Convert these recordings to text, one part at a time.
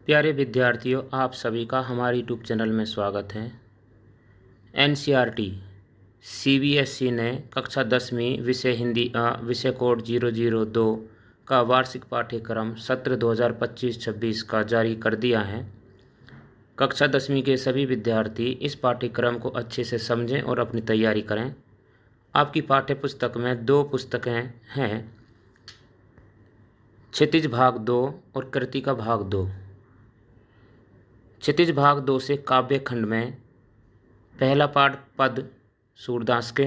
प्यारे विद्यार्थियों, आप सभी का हमारे यूट्यूब चैनल में स्वागत है। एनसीईआरटी सीबीएसई ने कक्षा 10वीं विषय हिंदी विषय कोड 002 का वार्षिक पाठ्यक्रम सत्र 2025-26 का जारी कर दिया है। कक्षा 10वीं के सभी विद्यार्थी इस पाठ्यक्रम को अच्छे से समझें और अपनी तैयारी करें। आपकी पाठ्य पुस्तक में 2 पुस्तकें हैं, क्षितिज भाग 2 और कृतिका भाग 2। क्षितिज भाग 2 से काव्य खंड में पहला पाठ पद सूरदास के,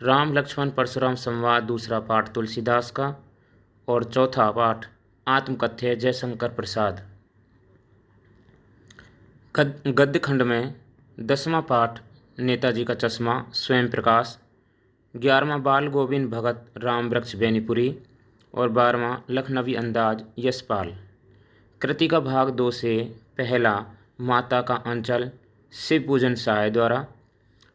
राम लक्ष्मण परशुराम संवाद दूसरा पाठ तुलसीदास का और चौथा पाठ आत्मकथ्य जयशंकर प्रसाद। गद्य खंड में 10वां पाठ नेताजी का चश्मा स्वयं प्रकाश, 11वां बाल गोविंद भगत राम वृक्ष बेनीपुरी और 12वां लखनवी अंदाज यशपाल। कृतिका भाग 2 से पहला माता का अंचल शिव पूजन साय द्वारा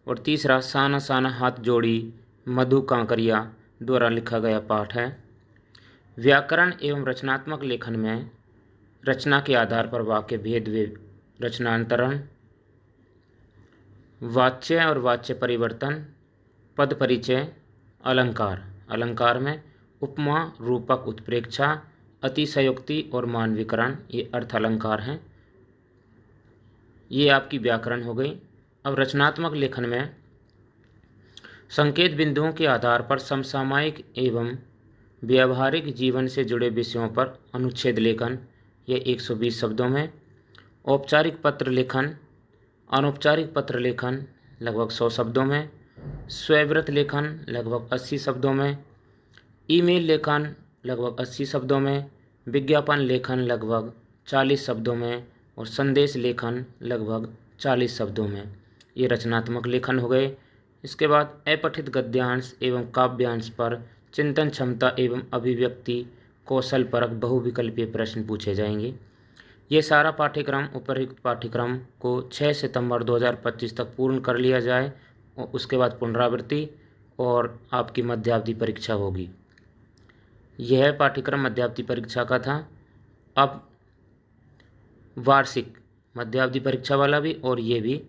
और तीसरा साना साना हाथ जोड़ी मधु कांकरिया द्वारा लिखा गया पाठ है। व्याकरण एवं रचनात्मक लेखन में रचना के आधार पर वाक्य भेद रचनांतरण, वाच्य और वाच्य परिवर्तन, पद परिचय, अलंकार। अलंकार में उपमा, रूपक, उत्प्रेक्षा, अतिशयोक्ति और मानवीकरण, ये अर्थ अलंकार हैं। ये आपकी व्याकरण हो गई। अब रचनात्मक लेखन में संकेत बिंदुओं के आधार पर समसामयिक एवं व्यावहारिक जीवन से जुड़े विषयों पर अनुच्छेद लेखन, ये 120 शब्दों में। औपचारिक पत्र लेखन, अनौपचारिक पत्र लेखन लगभग 100 शब्दों में। स्वयंव्रत लेखन लगभग 80 शब्दों में। ईमेल लेखन लगभग 80 शब्दों में। विज्ञापन लेखन लगभग 40 शब्दों में और संदेश लेखन लगभग 40 शब्दों में। ये रचनात्मक लेखन हो गए। इसके बाद अपठित गद्यांश एवं काव्यांश पर चिंतन क्षमता एवं अभिव्यक्ति कौशल परक बहुविकल्पीय प्रश्न पूछे जाएंगे। ये सारा पाठ्यक्रम उपयुक्त पाठ्यक्रम को 6 सितंबर 2025 तक पूर्ण कर लिया जाए और उसके बाद पुनरावृत्ति और आपकी मध्यावधि परीक्षा होगी। यह पाठ्यक्रम मध्यावधि परीक्षा का था। अब वार्षिक मध्यावधि परीक्षा वाला भी और ये भी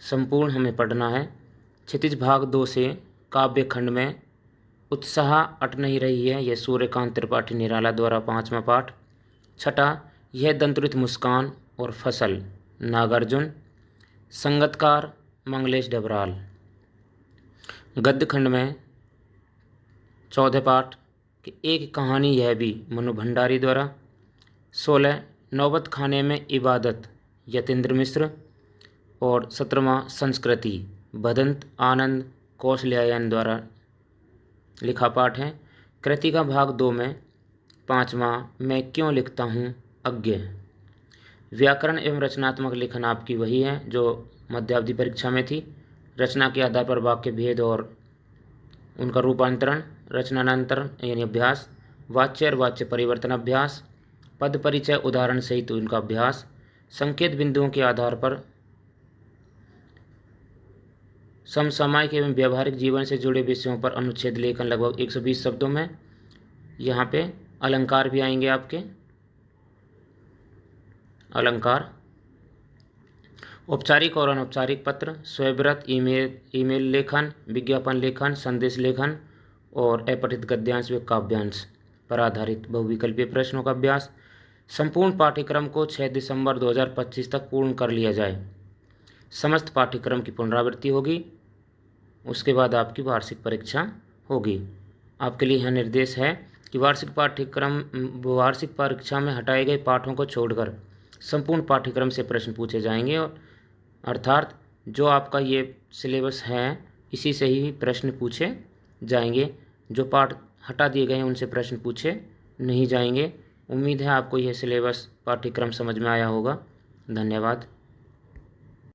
संपूर्ण हमें पढ़ना है। क्षितिज भाग 2 से काव्य खंड में उत्साह अट नहीं रही है, यह सूर्यकांत त्रिपाठी निराला द्वारा 5वां पाठ। छठा, यह दंतुरित मुस्कान और फसल नागार्जुन। संगतकार मंगलेश डबराल। गद्य खंड में 14 पाठ कि एक कहानी यह भी मनु भंडारी द्वारा। 16, नौबत खाने में इबादत यतीन्द्र मिश्र और 17वां संस्कृति भदंत आनंद कौशल्यायन द्वारा लिखा पाठ है। कृतिका भाग 2 में 5वां मैं क्यों लिखता हूँ अज्ञ। व्याकरण एवं रचनात्मक लेखन आपकी वही है जो मध्यावधि परीक्षा में थी। रचना के आधार पर वाक्य भेद और उनका रूपांतरण, रचनांतरण यानी अभ्यास, वाच्य और वाच्य परिवर्तन अभ्यास, पद परिचय उदाहरण सहित उनका अभ्यास, संकेत बिंदुओं के आधार पर समसामयिक एवं व्यावहारिक जीवन से जुड़े विषयों पर अनुच्छेद लेखन लगभग 120 शब्दों में। यहाँ पे अलंकार भी आएंगे आपके। अलंकार, औपचारिक और अनौपचारिक पत्र, स्वयंव्रत, ईमेल लेखन, विज्ञापन लेखन, संदेश लेखन और अपठित गद्यांश व काव्यांश पर आधारित बहुविकल्पीय प्रश्नों का अभ्यास। संपूर्ण पाठ्यक्रम को 6 दिसंबर 2025 तक पूर्ण कर लिया जाए। समस्त पाठ्यक्रम की पुनरावृत्ति होगी, उसके बाद आपकी वार्षिक परीक्षा होगी। आपके लिए यह निर्देश है कि वार्षिक परीक्षा में हटाए गए पाठों को छोड़कर संपूर्ण पाठ्यक्रम से प्रश्न पूछे जाएंगे और अर्थात जो आपका ये सिलेबस है इसी से ही प्रश्न पूछे जाएंगे। जो पाठ हटा दिए गए हैं उनसे प्रश्न पूछे नहीं जाएंगे। उम्मीद है आपको यह सिलेबस पाठ्यक्रम समझ में आया होगा। धन्यवाद।